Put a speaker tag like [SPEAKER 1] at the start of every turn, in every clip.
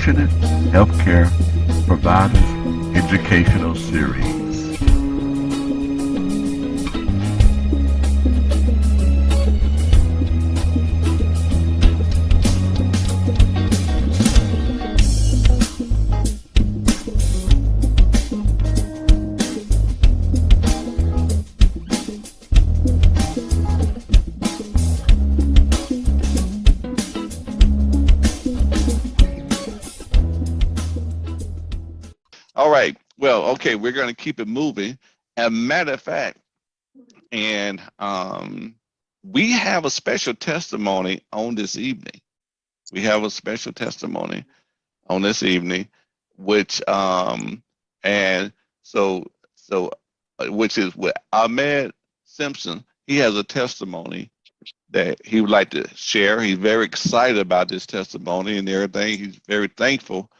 [SPEAKER 1] Passionate Healthcare Providers Educational Series.
[SPEAKER 2] All right. Well, okay, we're going to keep it moving. As a matter of fact, and we have a special testimony on this evening. We have a special testimony on this evening, which and which is with Ahmed Simpson. He has a testimony that he would like to share. He's very excited about this testimony and everything. He's very thankful,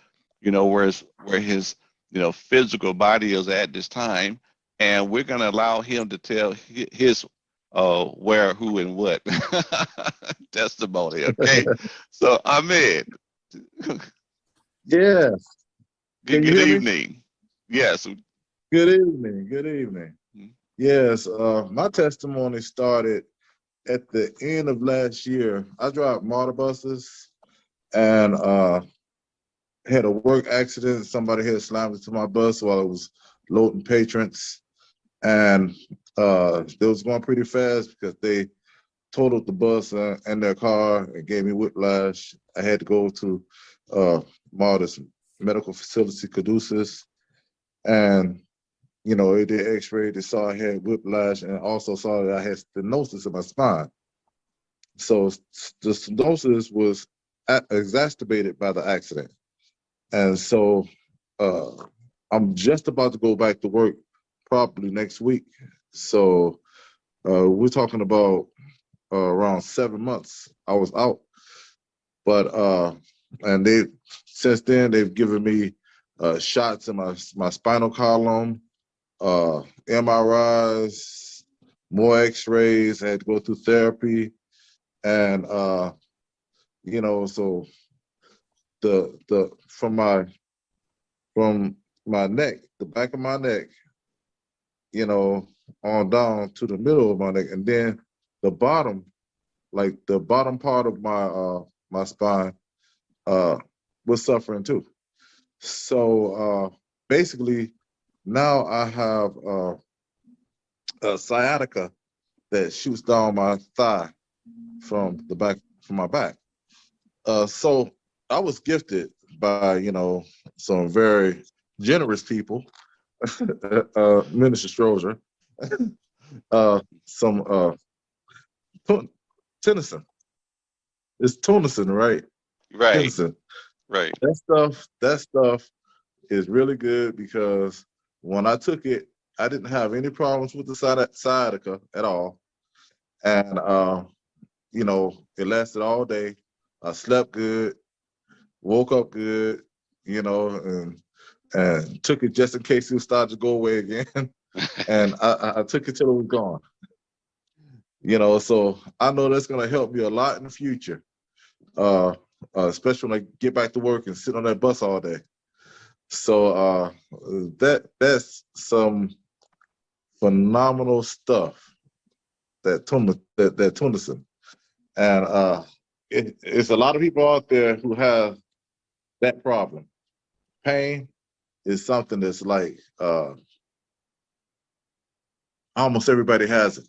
[SPEAKER 2] where his physical body is at this time, and we're going to allow him to tell his where, who, and what testimony. Okay, so Ahmed,
[SPEAKER 3] Yes. Can you
[SPEAKER 2] good
[SPEAKER 3] hear me?
[SPEAKER 2] evening. Yes.
[SPEAKER 3] Good evening. Good evening. Yes. My testimony started at the end of last year. I drive motor buses and had a work accident. Somebody had slammed into my bus while I was loading patrons. And they was going pretty fast because they totaled the bus and their car and gave me whiplash. I had to go to Martyrs Medical Facility, Caduceus, and they did X-ray. They saw I had whiplash and also saw that I had stenosis in my spine. So the stenosis was exacerbated by the accident, and so I'm just about to go back to work probably next week. So we're talking about around 7 months I was out, but and since then they've given me shots in my spinal column, MRIs, more X-rays. I had to go through therapy, and so the from my neck, the back of my neck, on down to the middle of my neck, and then the bottom, like the bottom part of my spine, was suffering too. So basically, now I have a sciatica that shoots down my thigh from my back. So I was gifted by some very generous people, Minister Stroger, some Tennyson. It's Tennyson, right?
[SPEAKER 2] Right.
[SPEAKER 3] Tennyson.
[SPEAKER 2] Right.
[SPEAKER 3] That stuff is really good because when I took it, I didn't have any problems with the sciatica at all. And it lasted all day. I slept good, woke up good, and took it just in case it started to go away again. And I took it till it was gone. So I know that's gonna help me a lot in the future. Especially when I get back to work and sit on that bus all day. So that's some phenomenal stuff that Tennyson. And it's a lot of people out there who have that problem. Pain is something that's like almost everybody has it.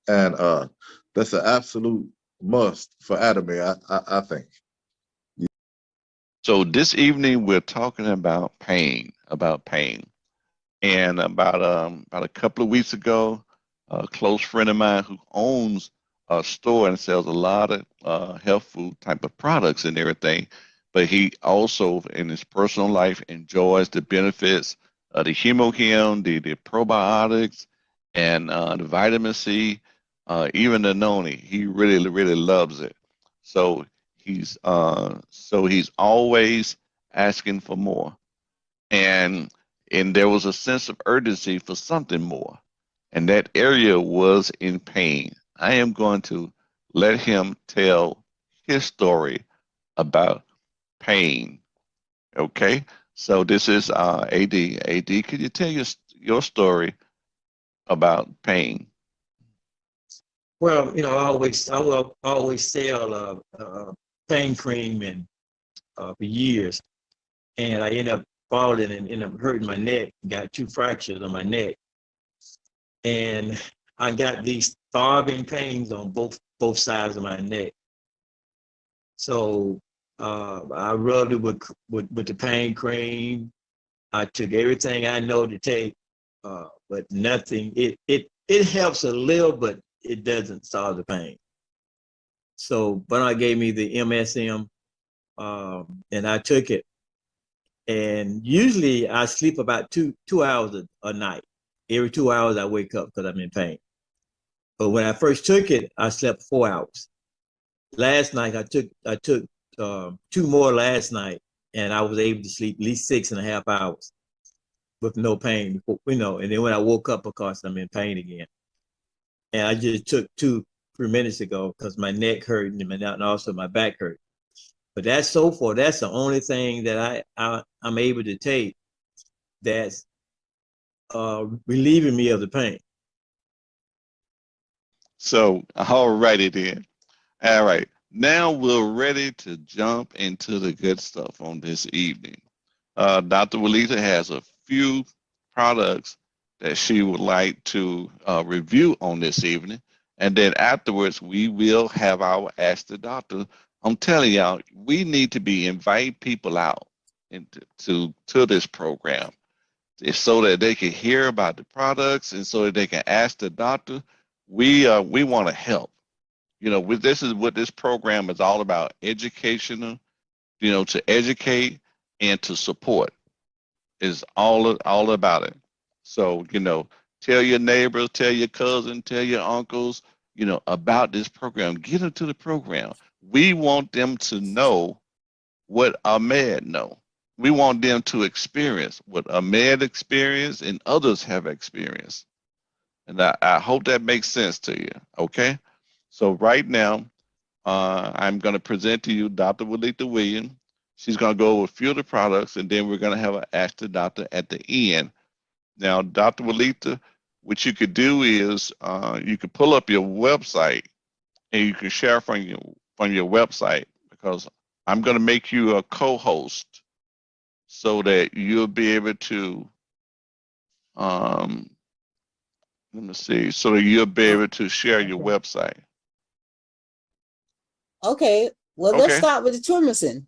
[SPEAKER 3] And that's an absolute must for Adame, I think.
[SPEAKER 2] So this evening we're talking about pain, and about a couple of weeks ago, a close friend of mine who owns a store and sells a lot of health food type of products and everything, but he also in his personal life enjoys the benefits of the hemohim, the probiotics, and the vitamin C, even the noni. He really really loves it. So he's always asking for more, and there was a sense of urgency for something more, and that area was in pain. I am going to let him tell his story about pain. Okay, so this is AD. AD, could you tell your story about pain?
[SPEAKER 4] Well, I will always sell pain cream and for years, and I ended up falling and ended up hurting my neck. Got two fractures on my neck, and I got these throbbing pains on both sides of my neck. So I rubbed it with the pain cream. I took everything I know to take, but nothing. It helps a little, but it doesn't solve the pain. So Bernard gave me the MSM, and I took it. And usually I sleep about two hours a night. Every 2 hours I wake up because I'm in pain. But when I first took it, I slept 4 hours. Last night I took two more last night, and I was able to sleep at least 6.5 hours with no pain. And then when I woke up, of course, I'm in pain again. And I just took 2 3 minutes ago because my neck hurt and also my back hurt. But that's the only thing that I'm able to take that's relieving me of the pain.
[SPEAKER 2] So, all righty then. All right. Now we're ready to jump into the good stuff on this evening. Dr. Walita has a few products that she would like to review on this evening. And then afterwards, we will have our Ask the Doctor. I'm telling y'all, we need to be inviting people out to this program so that they can hear about the products and so that they can ask the doctor. We want to help. This is what this program is all about: educational. To educate and to support is all about it. So tell your neighbors, tell your cousins, tell your uncles, about this program. Get them to the program. We want them to know what Ahmed know. We want them to experience what Ahmed experienced and others have experienced. And I hope that makes sense to you. Okay. So right now, I'm going to present to you Dr. Walita Williams. She's going to go over a few of the products, and then we're going to have an Ask the Doctor at the end. Now, Dr. Walita, what you could do is you could pull up your website and you can share from your website, because I'm going to make you a co-host so that you'll be able to let me see, so that you'll be able to share your website.
[SPEAKER 5] Okay, well, let's start with the Turmacin.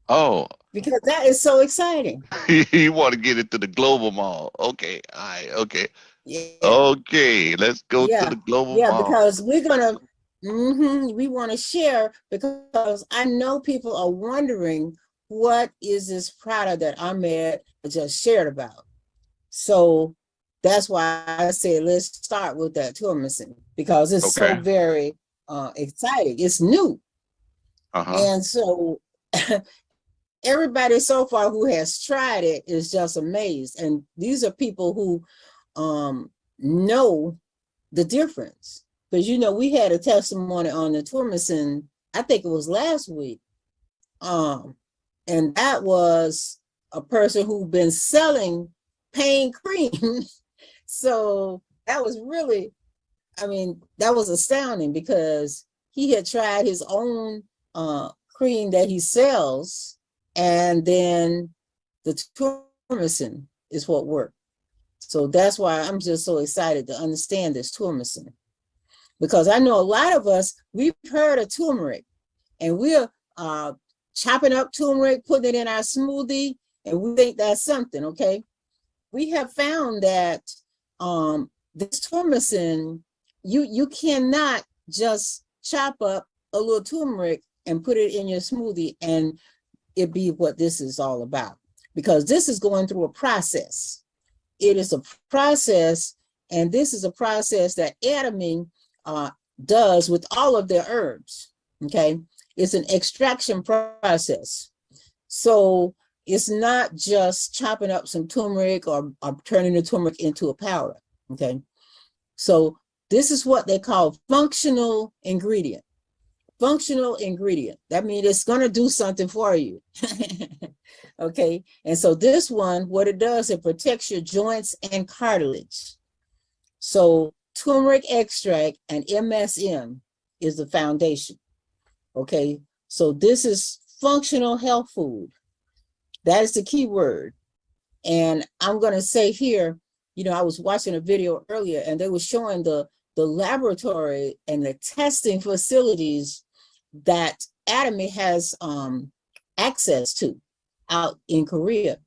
[SPEAKER 2] Oh,
[SPEAKER 5] because that is so exciting.
[SPEAKER 2] you want to get into the global mall? Okay, all right, okay,
[SPEAKER 5] Yeah.
[SPEAKER 2] Okay. Let's go to the global mall.
[SPEAKER 5] Because we're gonna, we want to share, because I know people are wondering what is this product that Ahmed just shared about. So that's why I said let's start with that Turmacin, because it's so very exciting. It's new. And so everybody so far who has tried it is just amazed. And these are people who know the difference. Because, we had a testimony on the Turmacin, I think it was last week. And that was a person who'd been selling pain cream. So that was really, that was astounding, because he had tried his own cream that he sells, and then the Turmacin is what worked. So that's why I'm just so excited to understand this Turmacin, because I know a lot of us, we've heard of turmeric, and we're chopping up turmeric, putting it in our smoothie, and we think that's something, okay? We have found that this Turmacin, you cannot just chop up a little turmeric and put it in your smoothie and it be what this is all about, because this is going through a process. It is a process, and this is a process that Adamine does with all of their herbs, okay? It's an extraction process. So it's not just chopping up some turmeric or turning the turmeric into a powder, okay? So this is what they call functional ingredient. functional ingredient. That means it's going to do something for you. Okay. And so this one, what it does, it protects your joints and cartilage. So turmeric extract and MSM is the foundation. Okay. So this is functional health food. That is the key word. And I'm going to say here, you know, I was watching a video earlier and they were showing the laboratory and the testing facilities that Atomy has access to out in Korea.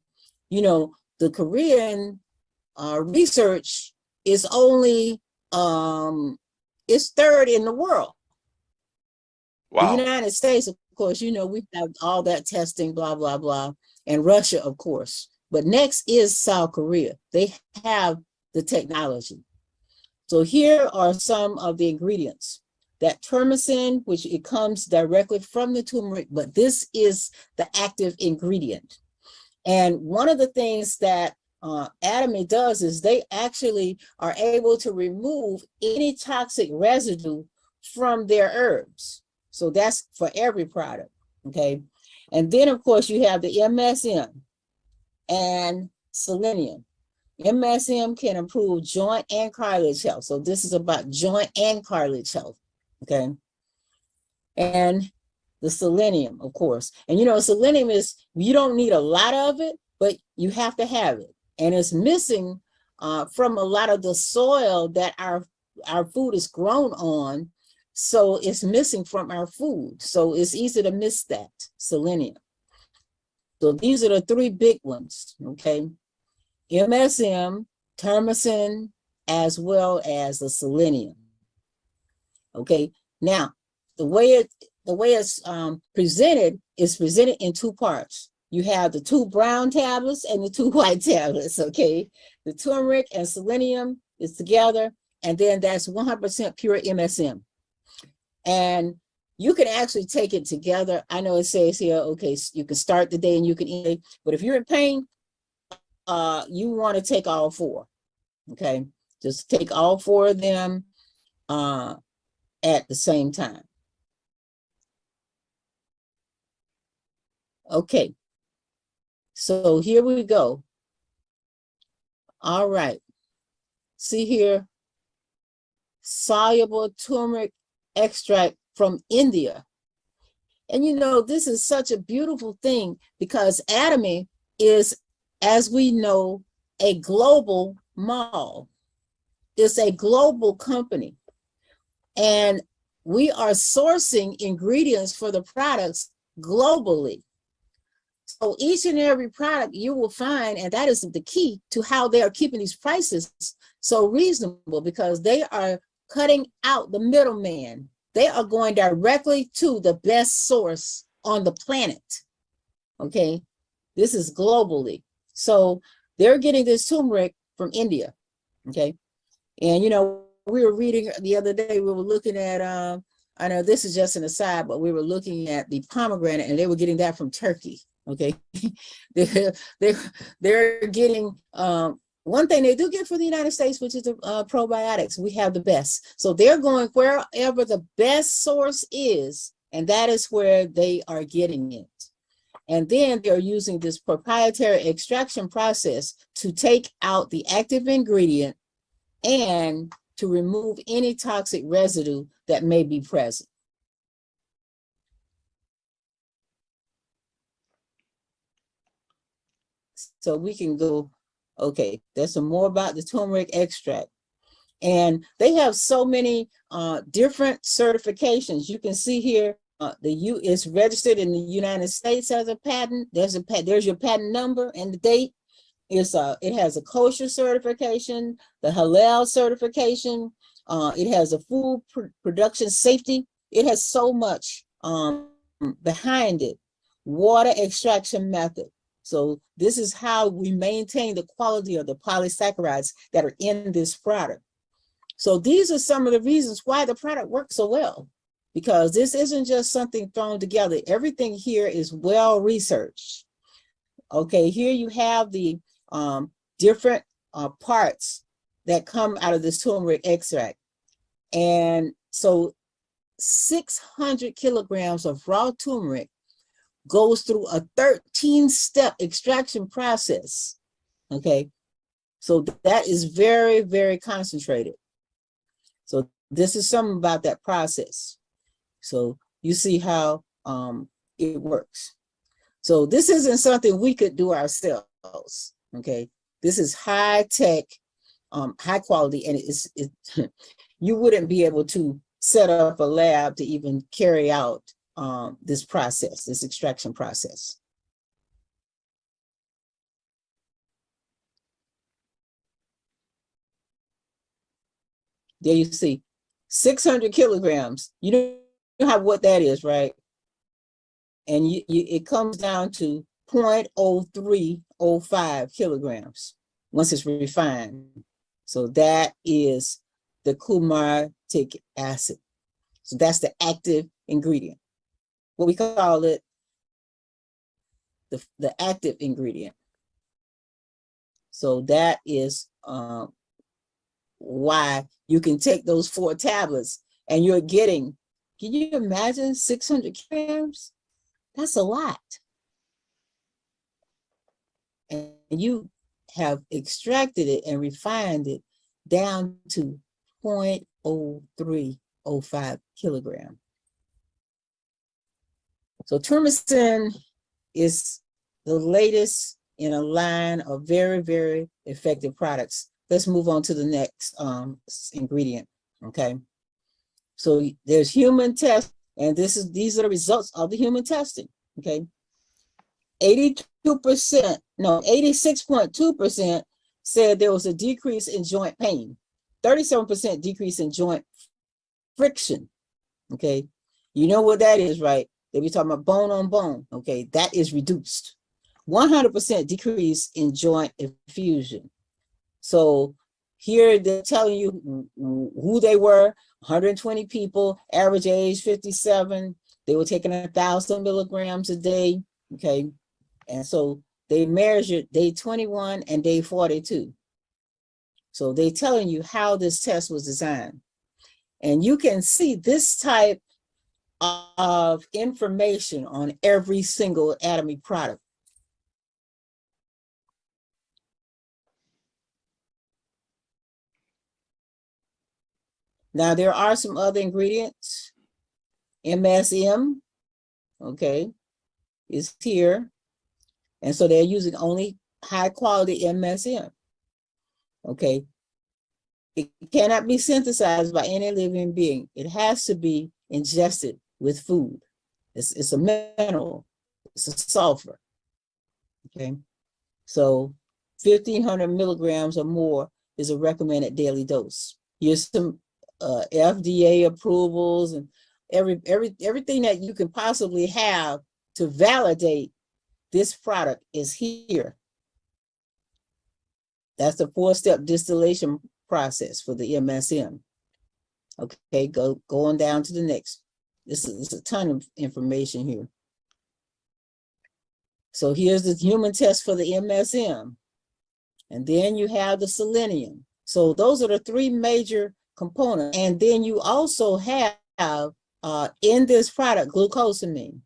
[SPEAKER 5] You know, the Korean research is only it's third in the world.
[SPEAKER 2] Wow.
[SPEAKER 5] The United States, of course, you know, we have all that testing, blah, blah, blah, and Russia, of course. But next is South Korea. They have the technology. So here are some of the ingredients. That termicin, which it comes directly from the turmeric, but this is the active ingredient. And one of the things that Atomy does is they actually are able to remove any toxic residue from their herbs. So that's for every product, okay? And then, of course, you have the MSM and selenium. MSM can improve joint and cartilage health. So this is about joint and cartilage health, okay? And the selenium, of course. And you know, selenium is, you don't need a lot of it, but you have to have it. And it's missing from a lot of the soil that our food is grown on. So it's missing from our food. So it's easy to miss that, selenium. So these are the three big ones, okay? MSM, termicin, as well as the selenium. Okay, now the way it's presented is presented in two parts. You have the 2 brown tablets and the 2 white tablets, okay? The turmeric and selenium is together, and then that's 100% pure MSM. And you can actually take it together. I know it says here, okay, so you can start the day and you can eat it, but if you're in pain, you want to take all 4, okay? Just take all 4 of them at the same time. Okay, so here we go. All right, see here, soluble turmeric extract from India. And you know, this is such a beautiful thing because Atomy is, as we know, a global mall. It's a global company. And we are sourcing ingredients for the products globally. So each and every product you will find, and that is the key to how they are keeping these prices so reasonable, because they are cutting out the middleman. They are going directly to the best source on the planet. Okay, this is globally. So they're getting this turmeric from India. Okay, and you know, we were reading the other day, we were looking at, I know this is just an aside, but we were looking at the pomegranate and they were getting that from Turkey. Okay, they're getting one thing they do get for the United States, which is the probiotics. We have the best. So they're going wherever the best source is, and that is where they are getting it. And then they're using this proprietary extraction process to take out the active ingredient and to remove any toxic residue that may be present. So we can go, okay, there's some more about the turmeric extract. And they have so many different certifications. You can see here, it's registered in the United States as a patent. There's your patent number and the date. It has a kosher certification, the halal certification. It has a food production safety. It has so much behind it. Water extraction method. So this is how we maintain the quality of the polysaccharides that are in this product. So these are some of the reasons why the product works so well, because this isn't just something thrown together. Everything here is well researched. Okay, here you have the different parts that come out of this turmeric extract. And so 600 kilograms of raw turmeric goes through a 13-step extraction process. Okay, so that is very, very concentrated. So this is something about that process. So you see how it works. So this isn't something we could do ourselves. Okay, this is high tech, high quality, and you wouldn't be able to set up a lab to even carry out this process, this extraction process. There you see, 600 kilograms. You know how what that is, right? And it comes down to 0.0305 kilograms once it's refined. So that is the coumatic acid. So that's the active ingredient. What we call it, the active ingredient. So that is why you can take those 4 tablets and you're getting, can you imagine 600 grams? That's a lot. And you have extracted it and refined it down to 0.0305 kilogram. So turmeric is the latest in a line of very, very effective products. Let's move on to the next ingredient, okay? So there's human test, and these are the results of the human testing, okay? 86.2% said there was a decrease in joint pain, 37% decrease in joint friction, okay? You know what that is, right? They be talking about bone on bone, okay? That is reduced. 100% decrease in joint effusion. So here they're telling you who they were, 120 people, average age 57. They were taking 1,000 milligrams a day, okay? And so they measured day 21 and day 42. So they're telling you how this test was designed. And you can see this type of information on every single Atomy product. Now, there are some other ingredients. MSM, okay, is here. And so they're using only high quality MSM, okay? It cannot be synthesized by any living being. It has to be ingested with food. It's a mineral, it's a sulfur, okay? So 1,500 milligrams or more is a recommended daily dose. Here's some FDA approvals and everything that you can possibly have to validate this product is here. That's the 4-step distillation process for the MSM. Okay, go on down to the next. This is a ton of information here. So here's the human test for the MSM. And then you have the selenium. So those are the 3 major components. And then you also have in this product, glucosamine,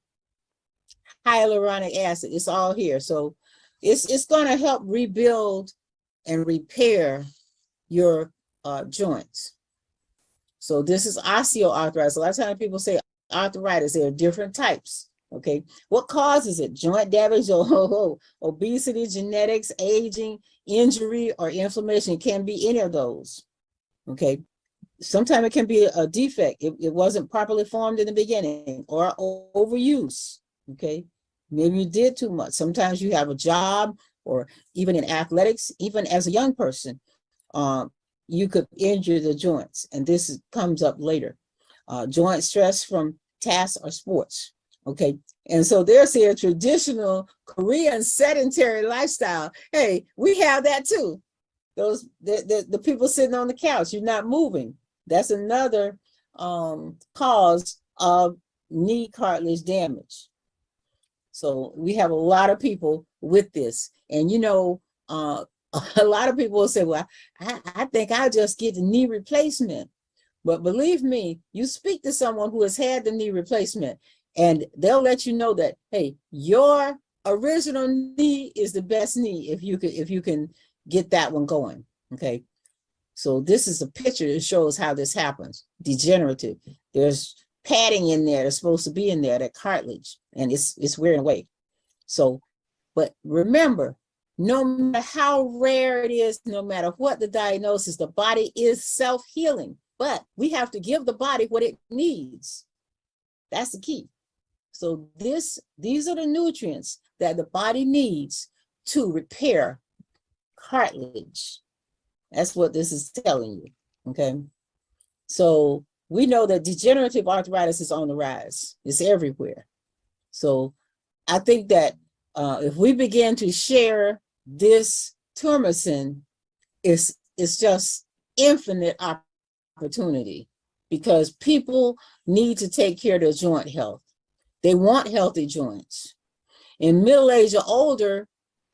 [SPEAKER 5] hyaluronic acid, it's all here. So it's gonna help rebuild and repair your joints. So this is osteoarthritis. A lot of times people say arthritis, there are different types, okay? What causes it? Joint damage or obesity, genetics, aging, injury, or inflammation. It can be any of those, okay? Sometimes it can be a defect. It wasn't properly formed in the beginning, or overuse, okay? Maybe you did too much. Sometimes you have a job, or even in athletics, even as a young person, you could injure the joints, and this comes up later. Joint stress from tasks or sports, okay? And so there's a traditional Korean sedentary lifestyle. Hey, we have that too. Those the people sitting on the couch, you're not moving. That's another cause of knee cartilage damage. So we have a lot of people with this. And you know, a lot of people will say, well, I think I'll just get the knee replacement. But believe me, you speak to someone who has had the knee replacement, and they'll let you know that, hey, your original knee is the best knee if you can get that one going. Okay. So this is a picture that shows how this happens. Degenerative. There's padding in there that's supposed to be in there, that cartilage, and it's wearing away. So, but remember, no matter how rare it is, no matter what the diagnosis, the body is self-healing, but we have to give the body what it needs. That's the key. So these are the nutrients that the body needs to repair cartilage. That's what this is telling you, okay? So we know that degenerative arthritis is on the rise. It's everywhere. So I think that if we begin to share this Turmacin, it's just infinite opportunity, because people need to take care of their joint health. They want healthy joints. In middle age or older,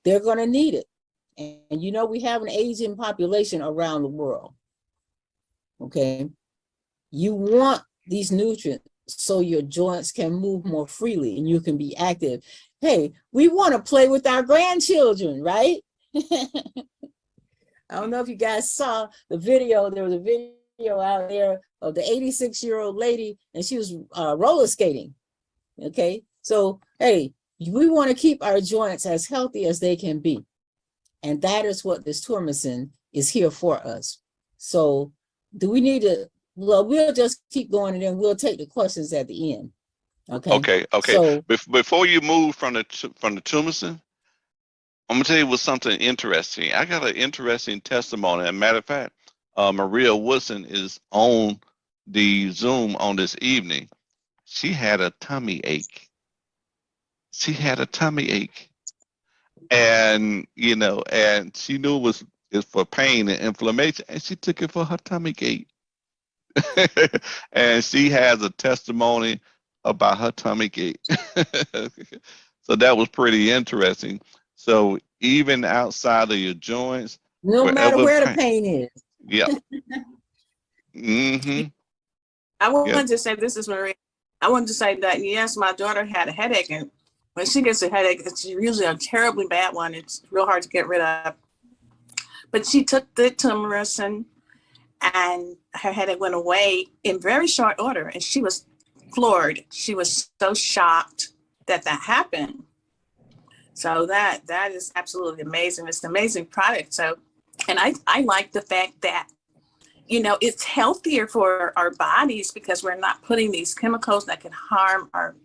[SPEAKER 5] they're going to need it. And you know, we have an aging population around the world. Okay. You want these nutrients so your joints can move more freely and you can be active. Hey, we want to play with our grandchildren, right? I don't know if you guys saw the video. There was a video out there of the 86-year-old lady, and she was roller skating. Okay. So, hey, we want to keep our joints as healthy as they can be. And that is what this Turmacin is here for us. So do we need to, well, we'll just keep going and then we'll take the questions at the end. Okay.
[SPEAKER 2] Okay.
[SPEAKER 5] So
[SPEAKER 2] before you move from the Turmacin, I'm gonna tell you what's something interesting. I got an interesting testimony. As a matter of fact, Maria Woodson is on the Zoom on this evening. She had a tummy ache. And and she knew it's for pain and inflammation, and she took it for her tummy ache. And she has a testimony about her tummy ache. So that was pretty interesting. So even outside of your joints,
[SPEAKER 5] no matter
[SPEAKER 2] wherever
[SPEAKER 5] where the
[SPEAKER 2] pain,
[SPEAKER 5] pain is.
[SPEAKER 2] yeah. Mm-hmm.
[SPEAKER 6] I
[SPEAKER 2] Yeah.
[SPEAKER 6] wanted to say, this is Maria. I wanted to say that, yes, my daughter had a headache, and when she gets a headache, it's usually a terribly bad one. It's real hard to get rid of. But she took the Turmacin, and her headache went away in very short order, and she was floored. She was so shocked that happened. So that is absolutely amazing. It's an amazing product. So, and I like the fact that, it's healthier for our bodies because we're not putting these chemicals that can harm our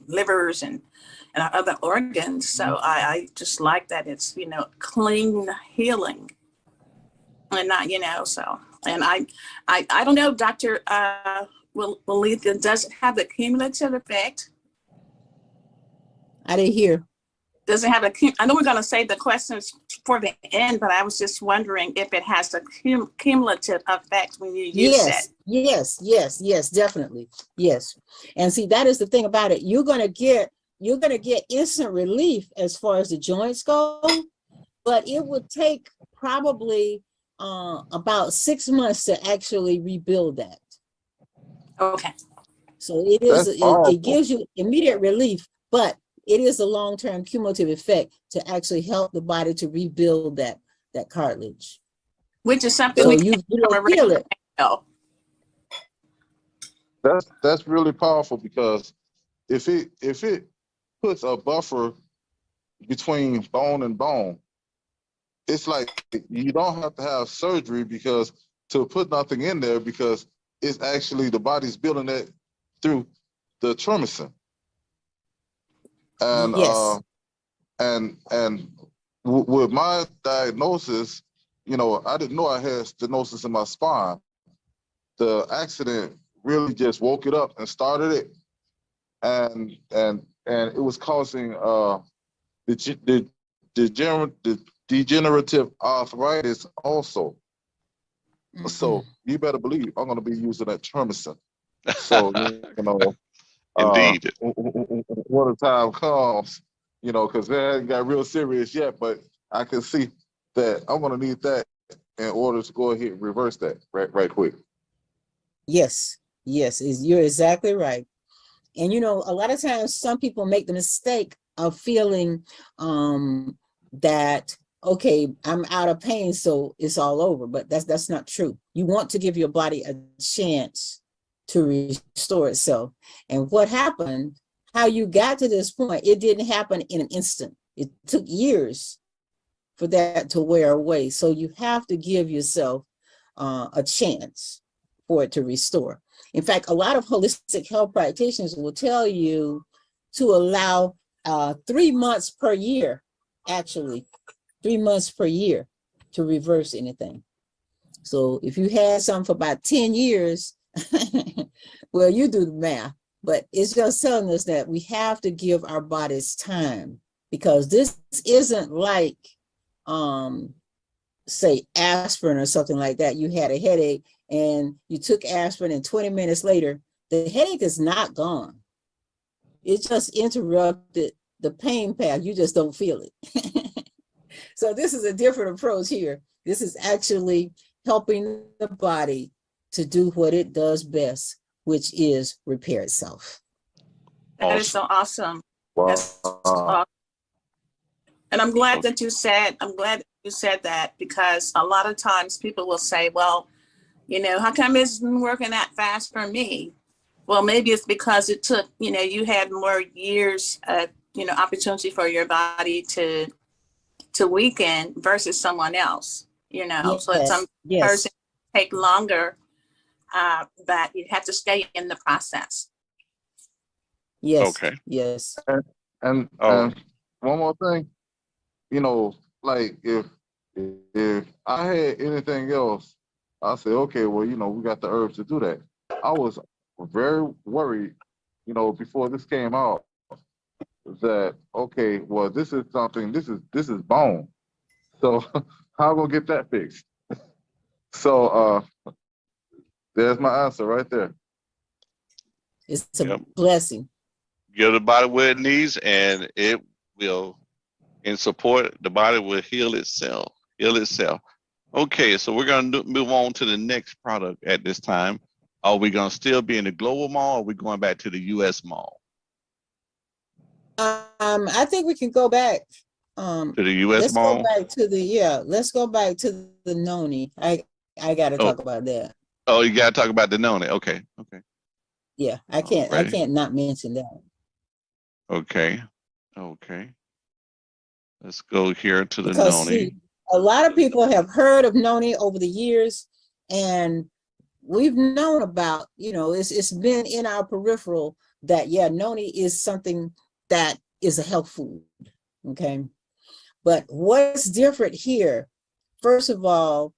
[SPEAKER 6] livers and our other organs. So I just like that it's, clean healing and not, so, and I don't know, Dr. Letha, does it have the cumulative effect?
[SPEAKER 5] I didn't hear.
[SPEAKER 6] Does it have I know we're going to save the questions for the end, but I was just wondering if it has a cumulative effect when you use it.
[SPEAKER 5] Yes, definitely. Yes. And see, that is the thing about it. You're going to get instant relief as far as the joints go, but it would take probably about 6 months to actually rebuild that.
[SPEAKER 6] Okay.
[SPEAKER 5] So it gives you immediate relief, but it is a long-term cumulative effect to actually help the body to rebuild that cartilage.
[SPEAKER 6] Which is something
[SPEAKER 5] so
[SPEAKER 6] we
[SPEAKER 5] you don't feel it.
[SPEAKER 3] That's really powerful, because if it puts a buffer between bone and bone, it's like you don't have to have surgery because to put nothing in there, because it's actually the body's building that through the Turmacin. And
[SPEAKER 5] Yes.
[SPEAKER 3] And with my diagnosis, I didn't know I had stenosis in my spine. The accident really just woke it up and started it, and it was causing the degenerative arthritis also. Mm-hmm. So you better believe I'm going to be using that Turmacin. So
[SPEAKER 2] Indeed.
[SPEAKER 3] When the time comes, because they ain't got real serious yet, but I can see that I'm going to need that in order to go ahead and reverse that right quick.
[SPEAKER 5] Yes, yes, you're exactly right. And you know, a lot of times some people make the mistake of feeling that, okay, I'm out of pain, so it's all over. But that's not true. You want to give your body a chance to restore itself. And what happened, how you got to this point, it didn't happen in an instant. It took years for that to wear away. So you have to give yourself a chance for it to restore. In fact, a lot of holistic health practitioners will tell you to allow 3 months per year, actually, 3 months per year to reverse anything. So if you had something for about 10 years, well, you do the math, but it's just telling us that we have to give our bodies time, because this isn't like, say, aspirin or something like that. You had a headache and you took aspirin, and 20 minutes later, the headache is not gone. It just interrupted the pain path. You just don't feel it. So this is a different approach here. This is actually helping the body to do what it does best, which is repair itself.
[SPEAKER 6] That is so awesome.
[SPEAKER 3] Wow.
[SPEAKER 6] That's so awesome. And I'm glad that you said that, because a lot of times people will say, well, you know, how come it's been working that fast for me? Well, maybe it's because it took, you know, you had more years of, you know, opportunity for your body to weaken versus someone else, you know.
[SPEAKER 5] Yes,
[SPEAKER 6] So some
[SPEAKER 5] yes.
[SPEAKER 6] person take longer, but you have to stay in the process.
[SPEAKER 5] Yes.
[SPEAKER 2] Okay.
[SPEAKER 5] Yes.
[SPEAKER 3] And one more thing, you know, like if I had anything else, I say, okay, well, you know, we got the herbs to do that. I was very worried, you know, before this came out, that okay, well, this is something. This is bone. So how am I gonna get that fixed? So there's my answer right there.
[SPEAKER 5] It's a blessing.
[SPEAKER 2] Give the body what it needs, and it will, in support, the body will heal itself. Okay, so we're going to move on to the next product at this time. Are we going to still be in the global mall, or are we going back to the U.S. mall?
[SPEAKER 5] I think we can go back.
[SPEAKER 2] To the U.S. mall?
[SPEAKER 5] Let's go back to the noni. I got to talk about that.
[SPEAKER 2] Oh, you got to talk about the noni. Okay.
[SPEAKER 5] Yeah, I can't not mention that.
[SPEAKER 2] Okay. Let's go here to the
[SPEAKER 5] Because
[SPEAKER 2] noni.
[SPEAKER 5] see, a lot of people have heard of noni over the years, and we've known about, you know, it's been in our peripheral that, yeah, noni is something that is a health food, okay? But what's different here, first of all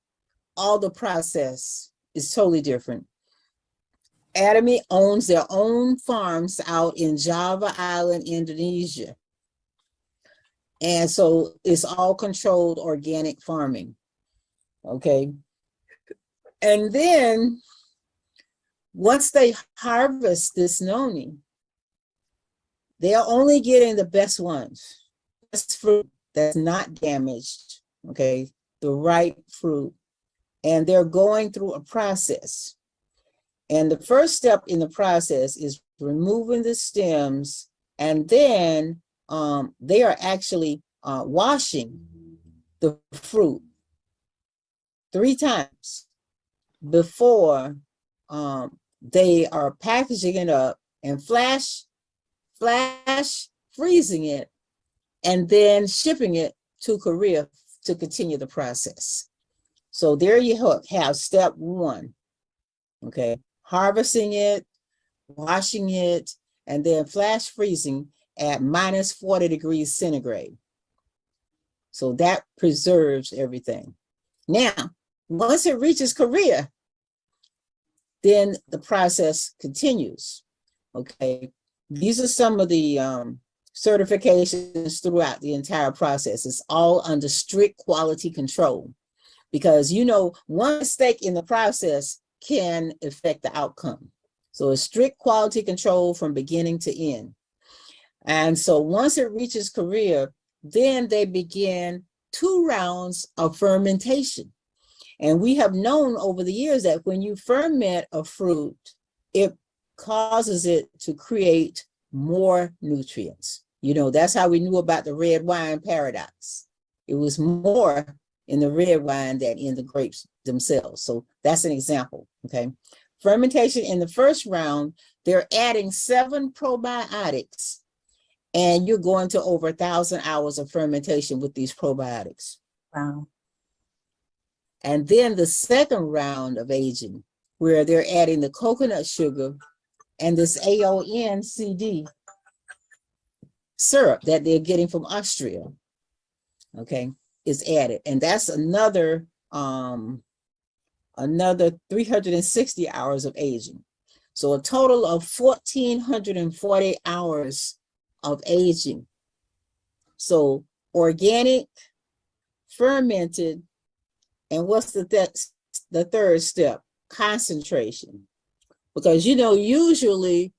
[SPEAKER 5] the process is totally different. Atomy owns their own farms out in Java Island, Indonesia. And so it's all controlled organic farming, okay? And then once they harvest this noni, they're only getting the best ones. Best fruit that's not damaged, okay? The ripe fruit. And they're going through a process. And the first step in the process is removing the stems, and then they are actually washing the fruit 3 times before they are packaging it up and flash freezing it, and then shipping it to Korea to continue the process. So there you have step 1, okay? Harvesting it, washing it, and then flash freezing at minus 40 degrees centigrade. So that preserves everything. Now, once it reaches Korea, then the process continues, okay? These are some of the certifications throughout the entire process. It's all under strict quality control, because, you know, one mistake in the process can affect the outcome. So it's strict quality control from beginning to end. And so once it reaches Korea, then they begin 2 rounds of fermentation. And we have known over the years that when you ferment a fruit, it causes it to create more nutrients. You know, that's how we knew about the red wine paradox. It was more in the red wine than in the grapes themselves. So that's an example, okay? Fermentation in the first round, they're adding 7 probiotics, and you're going to over 1,000 hours of fermentation with these probiotics.
[SPEAKER 6] Wow.
[SPEAKER 5] And then the second round of aging, where they're adding the coconut sugar and this AONCD syrup that they're getting from Austria, okay, is added. And that's another 360 hours of aging. So a total of 1,440 hours of aging. So organic, fermented, and what's the third step? Concentration. Because, you know, usually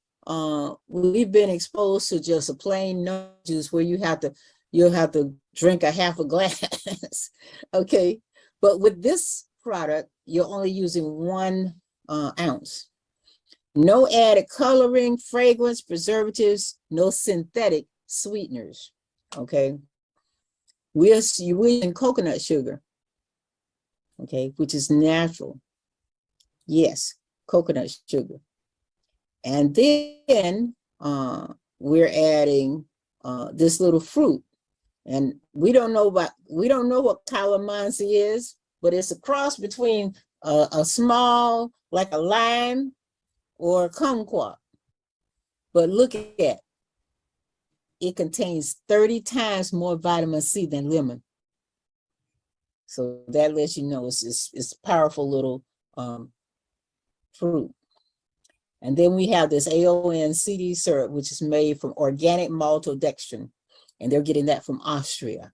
[SPEAKER 5] we've been exposed to just a plain no juice where you'll have to drink a half a glass. Okay. But with this product, you're only using 1 ounce. No added coloring, fragrance, preservatives, no synthetic sweeteners. Okay. We're using coconut sugar, okay, which is natural. Yes, coconut sugar. And then we're adding this little fruit. And we don't know what calamansi is, but it's a cross between a small, like a lime, or a kumquat. But look at it. It contains 30 times more vitamin C than lemon. So that lets you know it's powerful little fruit. And then we have this AONCD syrup, which is made from organic maltodextrin, and they're getting that from Austria.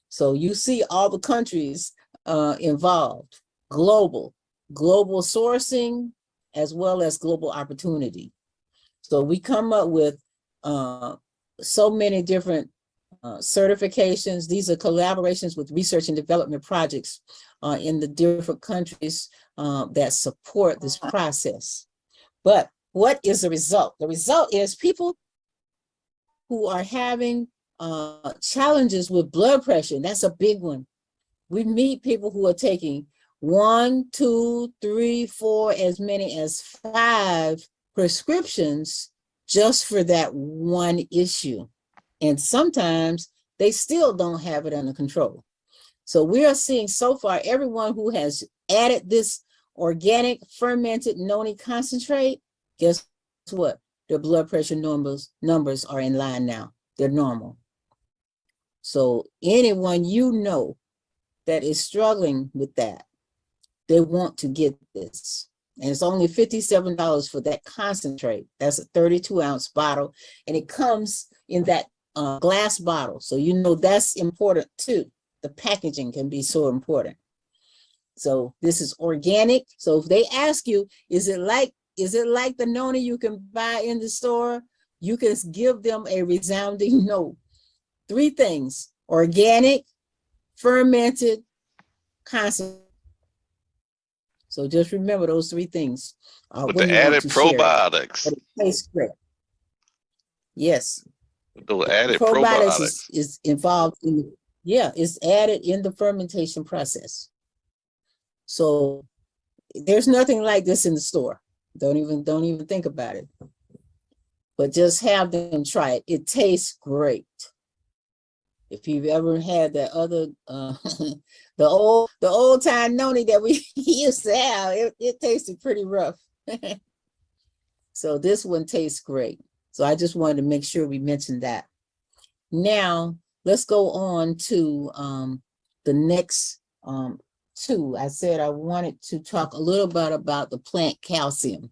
[SPEAKER 5] So you see all the countries involved, global sourcing, as well as global opportunity. So we come up with so many different certifications. These are collaborations with research and development projects in the different countries that support this process. But what is the result? The result is people who are having challenges with blood pressure, and that's a big one. We meet people who are taking 1, 2, 3, 4, as many as 5 prescriptions just for that one issue. And sometimes they still don't have it under control. So we are seeing so far everyone who has added this organic fermented noni concentrate, guess what? Their blood pressure numbers are in line now. They're normal. So anyone you know that is struggling with that, they want to get this. And it's only $57 for that concentrate. That's a 32-ounce bottle. And it comes in that glass bottle. So you know that's important too. The packaging can be so important. So this is organic. So if they ask you, is it like the noni you can buy in the store? You can give them a resounding no. 3 things: organic, fermented, concentrate. So just remember those 3 things.
[SPEAKER 2] With the added probiotics.
[SPEAKER 5] It tastes great. Yes.
[SPEAKER 2] Those added
[SPEAKER 5] probiotics is involved in, it's added in the fermentation process. So there's nothing like this in the store. Don't even think about it. But just have them try it. It tastes great. If you've ever had that other the old time noni that we used to have, it tasted pretty rough. So this one tastes great. So I just wanted to make sure we mentioned that. Now let's go on to the next 2. I said I wanted to talk a little bit about the plant calcium,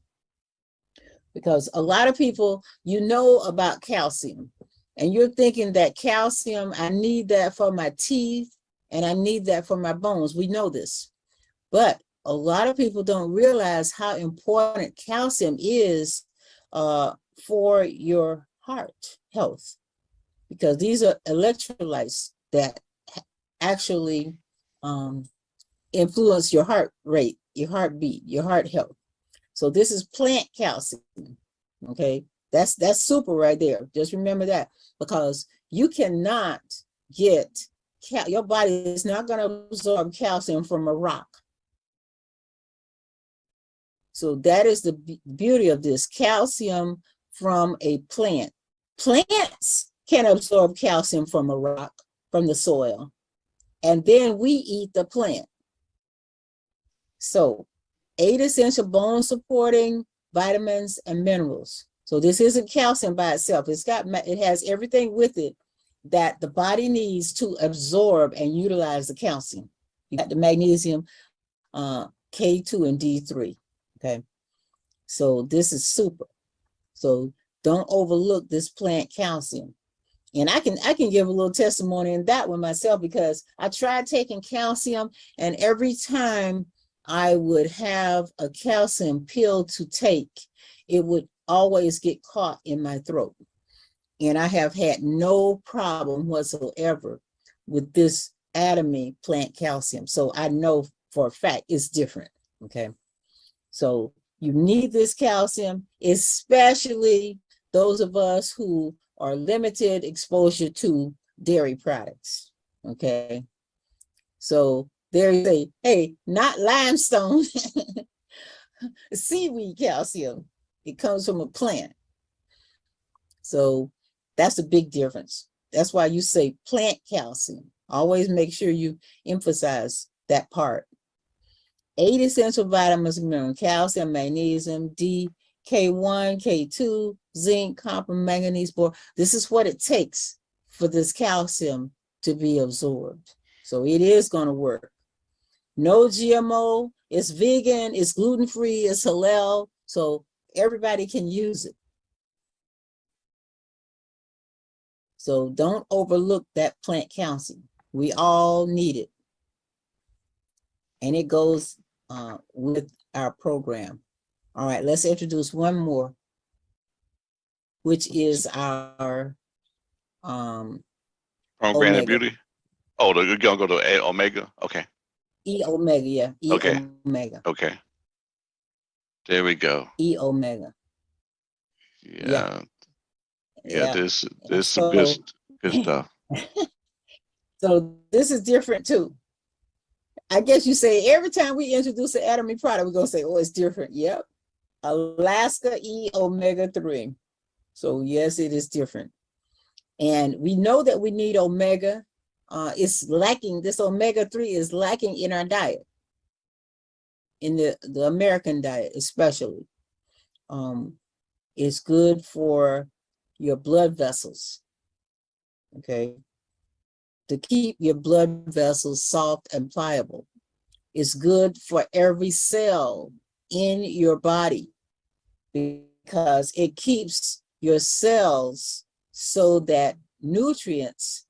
[SPEAKER 5] because a lot of people, you know about calcium, and you're thinking that calcium, I need that for my teeth and I need that for my bones. We know this, but a lot of people don't realize how important calcium is for your heart health, because these are electrolytes that actually influence your heart rate, your heartbeat, your heart health. So this is plant calcium. Okay, that's super right there. Just remember that, because you cannot get your body is not going to absorb calcium from a rock. So that is the beauty of this, calcium from a plant. Plants can absorb calcium from a rock, from the soil, and then we eat the plant. So 8 essential bone supporting vitamins and minerals. So this isn't calcium by itself. It has everything with it that the body needs to absorb and utilize the calcium. You got the magnesium, K2 and D3. Okay, so this is super. So don't overlook this plant calcium. And I can give a little testimony in that one myself, because I tried taking calcium, and every time I would have a calcium pill to take, it would always get caught in my throat. And I have had no problem whatsoever with this Atomy plant calcium. So I know for a fact it's different. Okay. So you need this calcium, especially those of us who are limited exposure to dairy products. Okay. So there you say, hey, not limestone, seaweed calcium. It comes from a plant. So that's a big difference. That's why you say plant calcium. Always make sure you emphasize that part. 8 essential vitamins and minerals: calcium, magnesium, D, K1, K2, zinc, copper, manganese, boron. This is what it takes for this calcium to be absorbed. So it is going to work. No GMO, it's vegan, it's gluten-free, it's halal, so everybody can use it. So don't overlook that plant calcium. We all need it. And it goes with our program. All right, let's introduce one more, which is our
[SPEAKER 2] Pomegranate
[SPEAKER 5] omega.
[SPEAKER 2] Beauty. Oh, you're gonna go to Omega. Okay.
[SPEAKER 5] E-omega, yeah.
[SPEAKER 2] Okay.
[SPEAKER 5] E-omega.
[SPEAKER 2] Okay. There we go.
[SPEAKER 5] E-omega.
[SPEAKER 2] Yeah. Yeah.
[SPEAKER 5] Yeah.
[SPEAKER 2] There's some good stuff.
[SPEAKER 5] So this is different too. I guess you say every time we introduce an Atomy product, we're gonna say, oh, it's different. Yep. Alaska E-omega 3. So yes, it is different. And we know that we need omega. It's lacking, this omega 3 is lacking in our diet, in the American diet especially. It's good for your blood vessels, okay? To keep your blood vessels soft and pliable. It's good for every cell in your body because it keeps your cells so that nutrients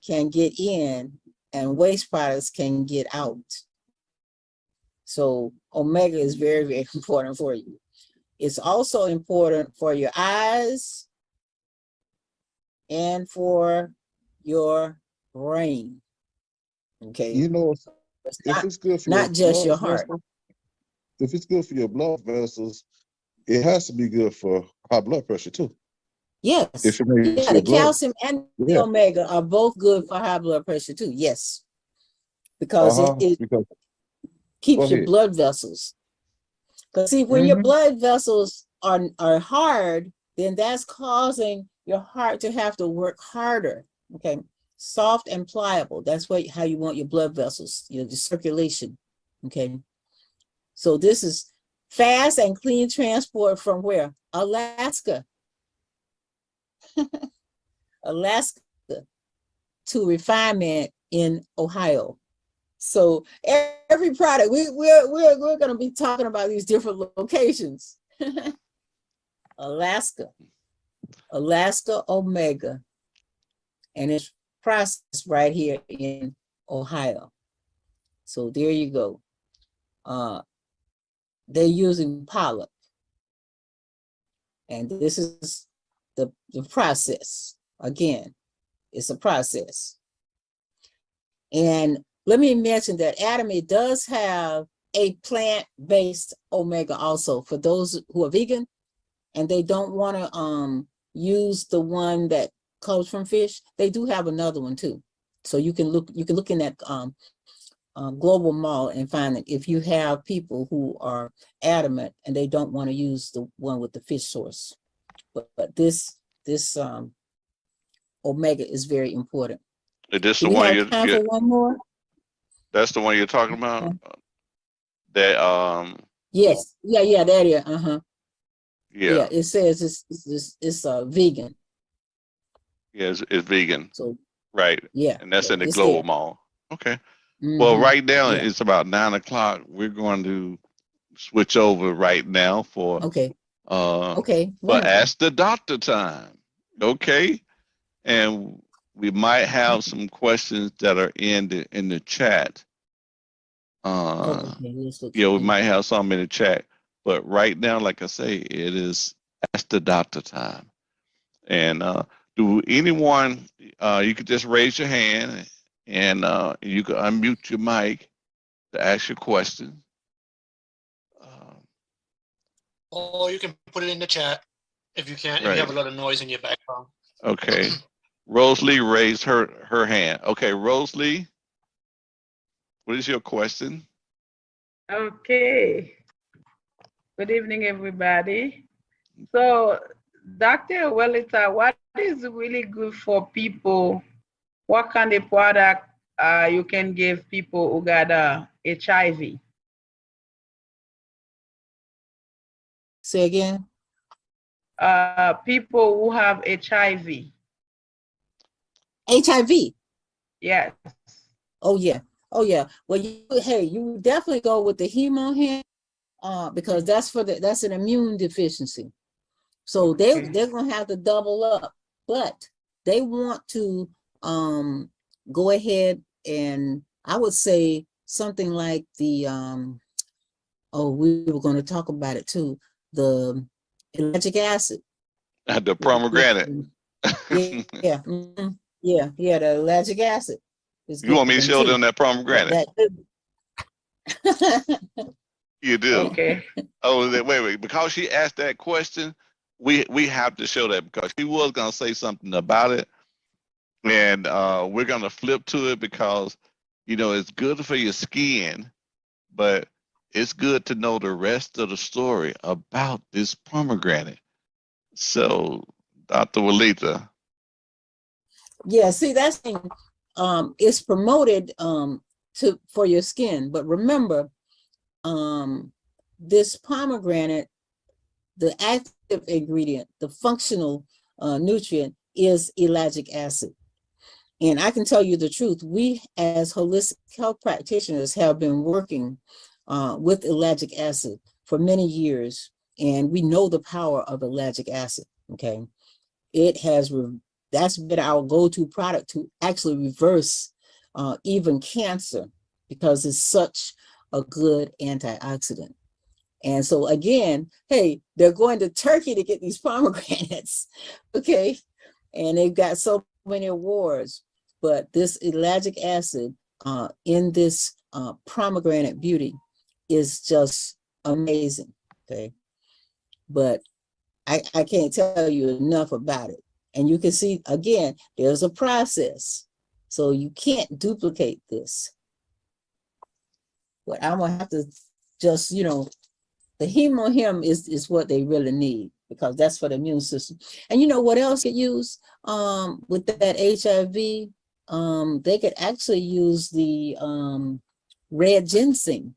[SPEAKER 5] can get in and waste products can get out. So omega is very, very important for you. It's also important for your eyes and for your brain. Okay.
[SPEAKER 3] You know, if it's good for
[SPEAKER 5] not just your heart.
[SPEAKER 3] If it's good for your blood vessels, it has to be good for high blood pressure too.
[SPEAKER 5] Yes.
[SPEAKER 3] If it makes
[SPEAKER 5] the calcium and the omega are both good for high blood pressure too. Yes. Because it keeps your blood vessels. Because see, when your blood vessels are hard, then that's causing your heart to have to work harder. Okay. Soft and pliable. That's how you want your blood vessels, the circulation. Okay. So this is fast and clean transport from where? Alaska. Alaska to refinement in Ohio. So every product, we're going to be talking about these different locations. Alaska Omega, and it's processed right here in Ohio. So there you go. They're using pollock, and this is the process. Again, it's a process. And let me mention that Atomy does have a plant-based omega also for those who are vegan and they don't want to use the one that comes from fish. They do have another one too. So you can look in that Global Mall and find that if you have people who are adamant and they don't want to use the one with the fish source. But this omega is very important.
[SPEAKER 2] Is this
[SPEAKER 5] Do
[SPEAKER 2] the
[SPEAKER 5] we
[SPEAKER 2] one
[SPEAKER 5] have time for one more?
[SPEAKER 2] that's the one you're talking about? That
[SPEAKER 5] Yes. Yeah, that is. Uh-huh.
[SPEAKER 2] yeah.
[SPEAKER 5] Yeah, it says it's vegan.
[SPEAKER 2] Yeah, it's vegan.
[SPEAKER 5] So
[SPEAKER 2] Right.
[SPEAKER 5] yeah,
[SPEAKER 2] And that's in the
[SPEAKER 5] it's
[SPEAKER 2] Global
[SPEAKER 5] there.
[SPEAKER 2] Mall. Okay. Well,
[SPEAKER 5] Mhm.
[SPEAKER 2] right now
[SPEAKER 5] Yeah.
[SPEAKER 2] it's about 9 o'clock. We're going to switch over right now for
[SPEAKER 5] Okay.
[SPEAKER 2] uh
[SPEAKER 5] Okay.
[SPEAKER 2] for
[SPEAKER 5] Wonderful.
[SPEAKER 2] Ask the Doctor time. Okay. And we might have some questions that are in the chat.
[SPEAKER 5] Oh, okay. Let's look
[SPEAKER 2] Yeah, we
[SPEAKER 5] in the
[SPEAKER 2] might
[SPEAKER 5] chat.
[SPEAKER 2] have some in the chat. But right now, like I say, it is Ask the Doctor time. And do anyone, you could just raise your hand and you can unmute your mic to ask your question.
[SPEAKER 7] Or you can put it in the chat if you can, if you have a
[SPEAKER 2] Right.
[SPEAKER 7] lot of noise in your background.
[SPEAKER 2] Okay. Rosalie raised her hand. Okay, Rosalie, what is your question?
[SPEAKER 8] Okay. Good evening, everybody. So, Dr. Wellita, what is really good for people? What kind of product you can give people who got HIV?
[SPEAKER 5] Say again.
[SPEAKER 8] People who have HIV.
[SPEAKER 5] HIV.
[SPEAKER 8] Yes.
[SPEAKER 5] Oh yeah. Oh yeah. Well, you definitely go with the hemohim, because that's an immune deficiency. So
[SPEAKER 8] Okay.
[SPEAKER 5] they're gonna have to double up, but they want to go ahead and I would say something like the we were going to talk about it too, the ellagic acid.
[SPEAKER 2] The pomegranate.
[SPEAKER 5] Yeah, the ellagic acid is
[SPEAKER 2] You
[SPEAKER 5] good
[SPEAKER 2] want
[SPEAKER 5] for
[SPEAKER 2] me to
[SPEAKER 5] them
[SPEAKER 2] show
[SPEAKER 5] too.
[SPEAKER 2] them that pomegranate? You do.
[SPEAKER 8] Okay.
[SPEAKER 2] Oh, wait. Because she asked that question, we have to show that because she was gonna say something about it, and we're gonna flip to it because it's good for your skin, but it's good to know the rest of the story about this pomegranate. So, Dr. Walita.
[SPEAKER 5] Yeah, see, that's it's promoted for your skin, but remember, this pomegranate, the active ingredient, the functional nutrient is ellagic acid. And I can tell you the truth, we as holistic health practitioners have been working with ellagic acid for many years, and we know the power of ellagic acid, okay? That's been our go-to product to actually reverse even cancer because it's such a good antioxidant. And so again, hey, they're going to Turkey to get these pomegranates, okay? And they've got so many awards, but this ellagic acid in this pomegranate beauty is just amazing, okay? But I can't tell you enough about it. And you can see, again, there's a process. So you can't duplicate this. But I'm gonna have to just, the hemohim is what they really need because that's for the immune system. And you know what else could use with that HIV? They could actually use the red ginseng.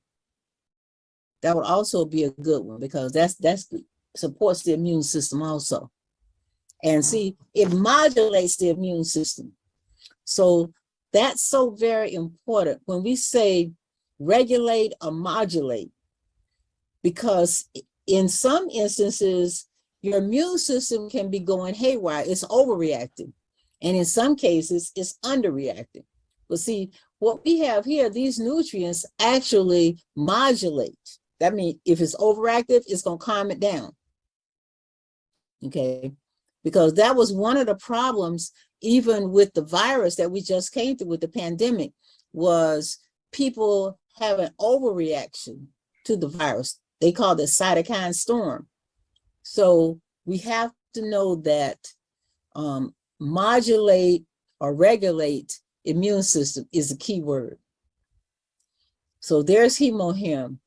[SPEAKER 5] That would also be a good one because that's supports the immune system also. And see, it modulates the immune system. So that's so very important when we say regulate or modulate, because in some instances, your immune system can be going haywire. It's overreacting. And in some cases, it's underreacting. But see, what we have here, these nutrients actually modulate. That means if it's overactive, it's going to calm it down. Okay. Because that was one of the problems, even with the virus that we just came through with the pandemic, was people have an overreaction to the virus. They call it cytokine storm. So we have to know that modulate or regulate immune system is a key word. So there's HemoHim.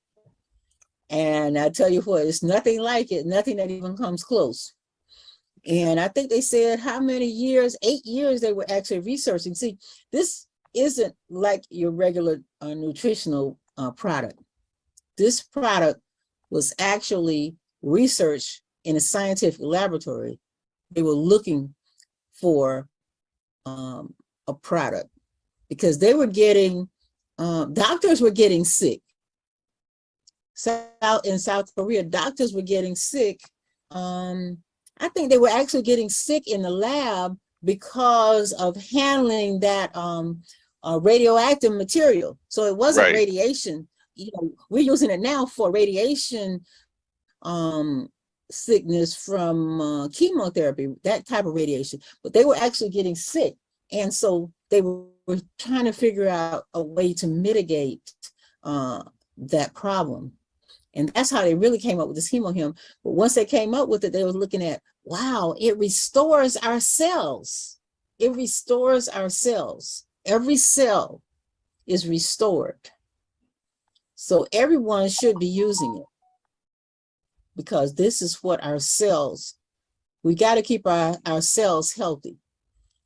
[SPEAKER 5] And I tell you what, it's nothing like it, nothing that even comes close. And I think they said how many years, 8 years they were actually researching. See, this isn't like your regular nutritional product. This product was actually researched in a scientific laboratory. They were looking for a product because they were getting, doctors were getting sick. In South Korea, doctors were getting sick. I think they were actually getting sick in the lab because of handling that radioactive material. So it wasn't radiation. You know, we're using it now for radiation sickness from chemotherapy, that type of radiation. But they were actually getting sick, and so they were trying to figure out a way to mitigate that problem. And that's how they really came up with this HemoHim. But once they came up with it, they were looking at, wow, it restores our cells. It restores our cells. Every cell is restored. So everyone should be using it because this is what our cells, we got to keep our cells healthy.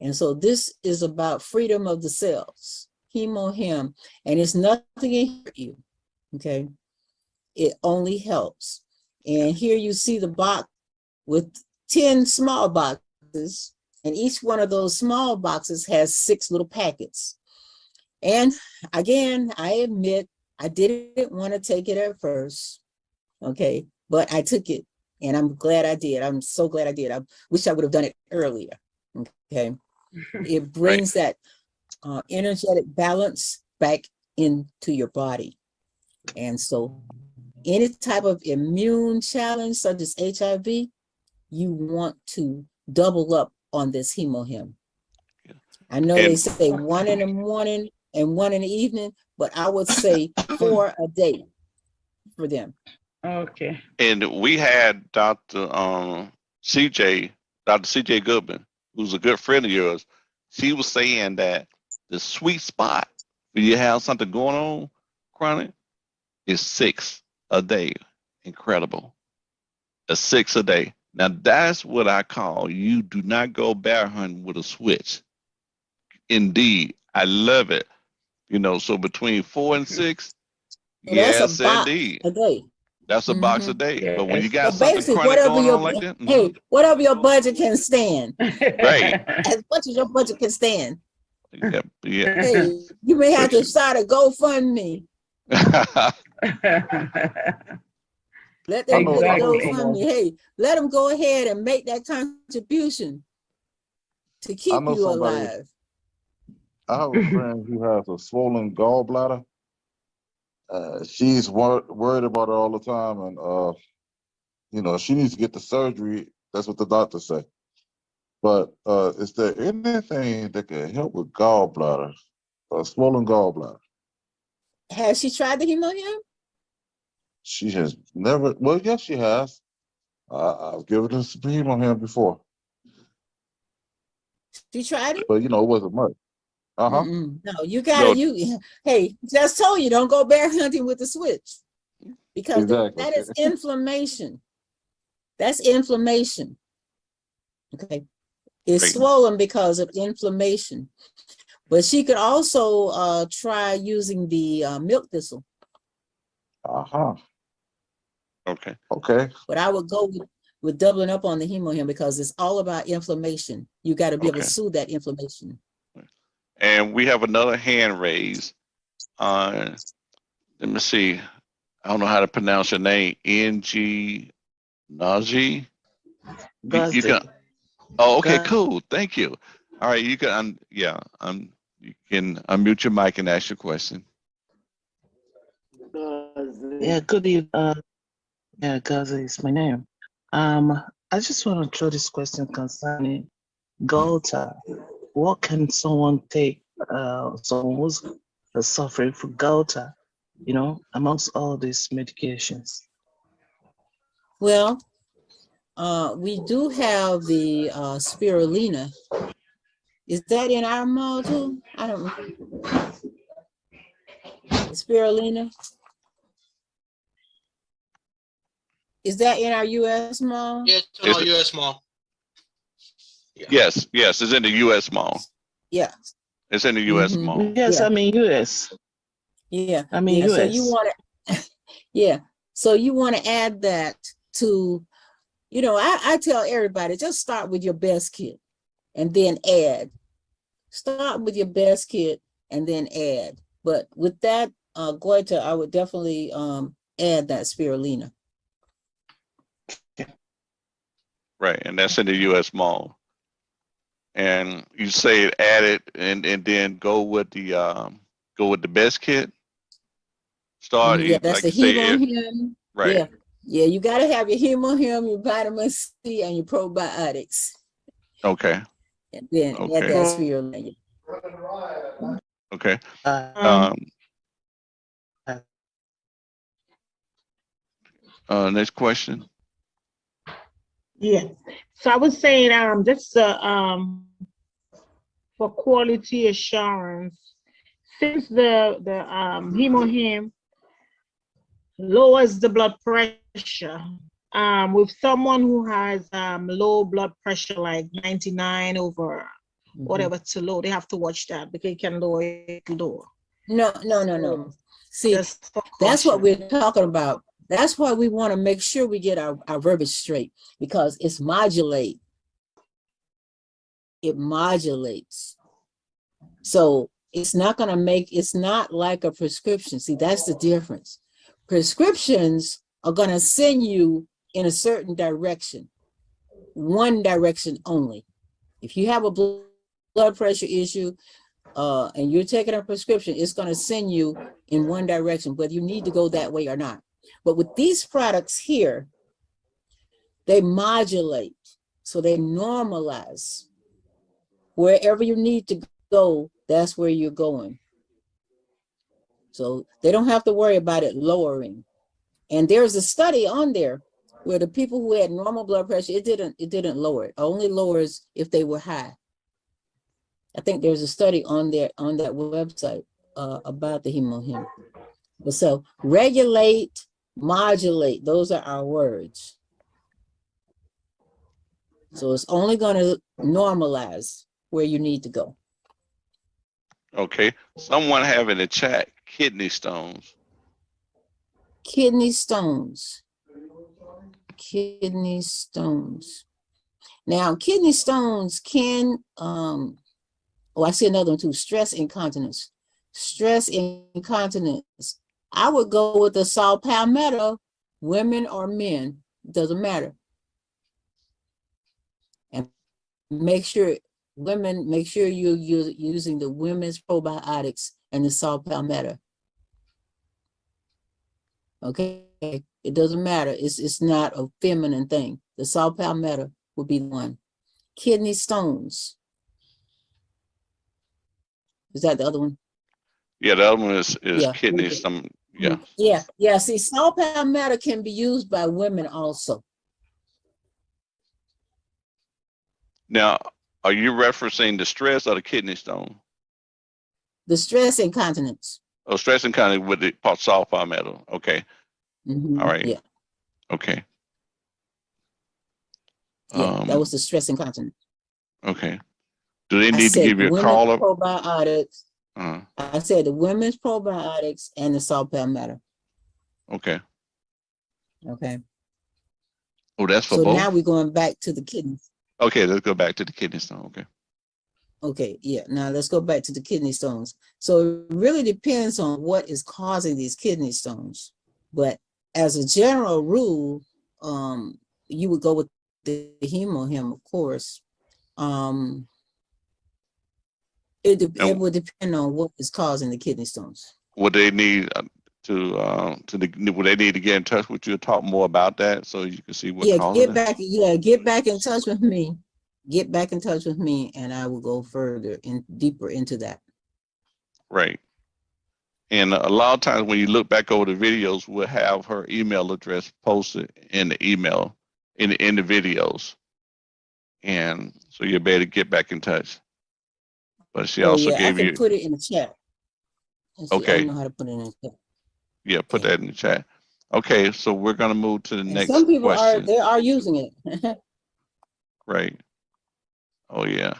[SPEAKER 5] And so this is about freedom of the cells, HemoHim, and it's nothing to hurt you, okay? It only helps. And here you see the box with 10 small boxes, and each one of those small boxes has 6 little packets. And again, I admit I didn't want to take it at first, okay? But I took it, and I'm glad I did. I'm so glad I did. I wish I would have done it earlier, okay? It brings that energetic balance back into your body. And so any type of immune challenge, such as HIV, you want to double up on this HemoHim. I know they say 1 in the morning and 1 in the evening, but I would say 4 a day for them.
[SPEAKER 8] Okay.
[SPEAKER 2] And we had Dr. CJ Goodman, who's a good friend of yours. She was saying that the sweet spot when you have something going on chronic is 6 a day. Incredible. A 6 a day. Now that's what I call you do not go bear hunting with a switch. Indeed. I love it. You know, so between 4 and 6,
[SPEAKER 5] So
[SPEAKER 2] yes,
[SPEAKER 5] that's a box
[SPEAKER 2] indeed.
[SPEAKER 5] a day.
[SPEAKER 2] That's a box a day.
[SPEAKER 8] Yes.
[SPEAKER 2] But when you got
[SPEAKER 5] So
[SPEAKER 2] something
[SPEAKER 5] basically,
[SPEAKER 2] chronic
[SPEAKER 5] whatever
[SPEAKER 2] going
[SPEAKER 5] your
[SPEAKER 2] on like that,
[SPEAKER 5] hey, whatever your budget can stand,
[SPEAKER 2] right.
[SPEAKER 5] as much as your budget can stand.
[SPEAKER 2] Yeah, yeah.
[SPEAKER 5] Hey, you may have to start a GoFundMe. Let them get a GoFundMe. Hey, let them go ahead and make that contribution to keep you alive.
[SPEAKER 3] I have a friend who has a swollen gallbladder. She's worried about it all the time, and you know, she needs to get the surgery. That's what the doctors say. But is there anything that can help with gallbladder, swollen gallbladder?
[SPEAKER 5] Has she tried the HemoHim?
[SPEAKER 3] She has never. Well, yes, she has. I've given her some HemoHim before.
[SPEAKER 5] She tried it?
[SPEAKER 3] But you know, it wasn't much.
[SPEAKER 5] No, you gotta, hey, just told you, don't go bear hunting with the switch. Because that is inflammation. That's inflammation. Okay. It's swollen because of inflammation. But she could also try using the milk thistle.
[SPEAKER 2] Okay.
[SPEAKER 3] Okay.
[SPEAKER 5] But I would go with doubling up on the HemoHim because it's all about inflammation. You got to be able to soothe that inflammation.
[SPEAKER 2] And we have another hand raised. Let me see. I don't know how to pronounce your name. NG Naji. You can. Oh, okay, cool. Thank you. All right, you can. You can unmute your mic and ask your question.
[SPEAKER 9] Yeah, good evening. Yeah, Gaza is my name. I just want to throw this question concerning Gauta. What can someone take? Someone who's suffering from goiter, amongst all these medications?
[SPEAKER 5] Well, we do have the spirulina. Is that in our mall too? I don't know. Spirulina. Is that in our U.S. mall?
[SPEAKER 7] Yeah, it's in our U.S. mall.
[SPEAKER 2] Yeah. Yes, it's in the U.S. mall.
[SPEAKER 5] Yeah.
[SPEAKER 2] It's in the U.S. mall.
[SPEAKER 9] Yes,
[SPEAKER 5] Yeah.
[SPEAKER 9] I mean U.S.
[SPEAKER 5] Yeah.
[SPEAKER 9] I mean U.S.
[SPEAKER 5] So you want to, yeah. So you want to add that to, I tell everybody, just start with your best kit and then add. Start with your best kit and then add. But with that, goiter, I would definitely add that spirulina.
[SPEAKER 2] Right, and that's in the U.S. mall. And you say add it and then go with the best kit. Start
[SPEAKER 5] Yeah, that's
[SPEAKER 2] like
[SPEAKER 5] the
[SPEAKER 2] you say
[SPEAKER 5] hemohim.
[SPEAKER 2] right.
[SPEAKER 5] Yeah, you got to have your hemohim, your vitamin C, and your probiotics.
[SPEAKER 2] Okay.
[SPEAKER 5] And then add that spirulina.
[SPEAKER 2] Okay. Next question.
[SPEAKER 10] Yeah. So I was saying, just for quality assurance, since the hemohim lowers the blood pressure, with someone who has low blood pressure, like 99 over whatever to low, they have to watch that because it can lower it lower.
[SPEAKER 5] No. See, that's what we're talking about. That's why we want to make sure we get our verbiage straight, because it's modulate. It modulates. So it's not going to it's not like a prescription. See, that's the difference. Prescriptions are going to send you in a certain direction, one direction only. If you have a blood pressure issue, and you're taking a prescription, it's going to send you in one direction, whether you need to go that way or not. But with these products here, they modulate, so they normalize. Wherever you need to go, that's where you're going. So they don't have to worry about it lowering. And there's a study on there where the people who had normal blood pressure, it didn't lower it. It only lowers if they were high. I think there's a study on that website about the hemohim. So regulate, modulate, those are our words. So it's only going to normalize where you need to go.
[SPEAKER 2] Okay. Someone have in the chat kidney stones.
[SPEAKER 5] Kidney stones. Kidney stones. Now, kidney stones can, I see another one too, stress incontinence. Stress incontinence. I would go with the saw palmetto, women or men, doesn't matter. And make sure you're using the women's probiotics and the saw palmetto. Okay, it doesn't matter. It's not a feminine thing. The saw palmetto would be one. Kidney stones. Is that the other one?
[SPEAKER 2] Yeah, the other one is kidney stone.
[SPEAKER 5] Yeah. See, saw palmetto can be used by women also.
[SPEAKER 2] Now, are you referencing the stress or the kidney stone?
[SPEAKER 5] The stress incontinence.
[SPEAKER 2] Oh, stress incontinence with the saw palmetto. Okay.
[SPEAKER 5] Mm-hmm.
[SPEAKER 2] All right.
[SPEAKER 5] Yeah.
[SPEAKER 2] Okay.
[SPEAKER 5] Yeah, that was the stress incontinence.
[SPEAKER 2] Okay. Do they need to give you a call up?
[SPEAKER 5] Probiotics. I said the women's probiotics and the saw palmetto.
[SPEAKER 2] Okay.
[SPEAKER 5] Okay.
[SPEAKER 2] Oh, that's for both?
[SPEAKER 5] So now we're going back to the kidneys.
[SPEAKER 2] Okay, let's go back to the kidney stone. Okay.
[SPEAKER 5] Okay, yeah. Now let's go back to the kidney stones. So it really depends on what is causing these kidney stones. But as a general rule, you would go with the hemohim, of course. It would depend on what is causing the kidney stones.
[SPEAKER 2] Would they need would they need to get in touch with you to talk more about that so you can see what
[SPEAKER 5] get back in touch with me. Get back in touch with me and I will go further and deeper into that.
[SPEAKER 2] Right. And a lot of times when you look back over the videos, we'll have her email address posted in the email, in the videos. And so you'll be able to get back in touch. But she also
[SPEAKER 5] yeah, I
[SPEAKER 2] gave
[SPEAKER 5] can
[SPEAKER 2] you,
[SPEAKER 5] put it in the chat. Let's see, I
[SPEAKER 2] okay,
[SPEAKER 5] know how to put it in the chat.
[SPEAKER 2] yeah, put
[SPEAKER 5] Okay.
[SPEAKER 2] that in the chat. Okay, so we're gonna move to the
[SPEAKER 5] And
[SPEAKER 2] next
[SPEAKER 5] some people
[SPEAKER 2] question.
[SPEAKER 5] they are using it.
[SPEAKER 2] Right. Oh yeah.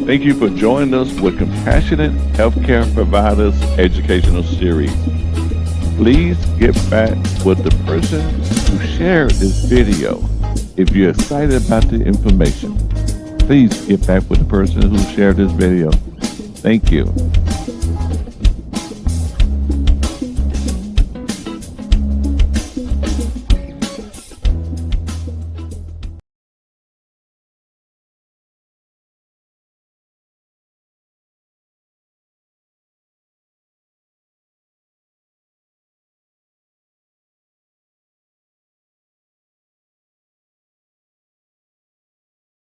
[SPEAKER 1] Thank you for joining us with Compassionate Healthcare Providers Educational Series. Please get back with the person who shared this video. If you're excited about the information, please get back with the person who shared this video. Thank you.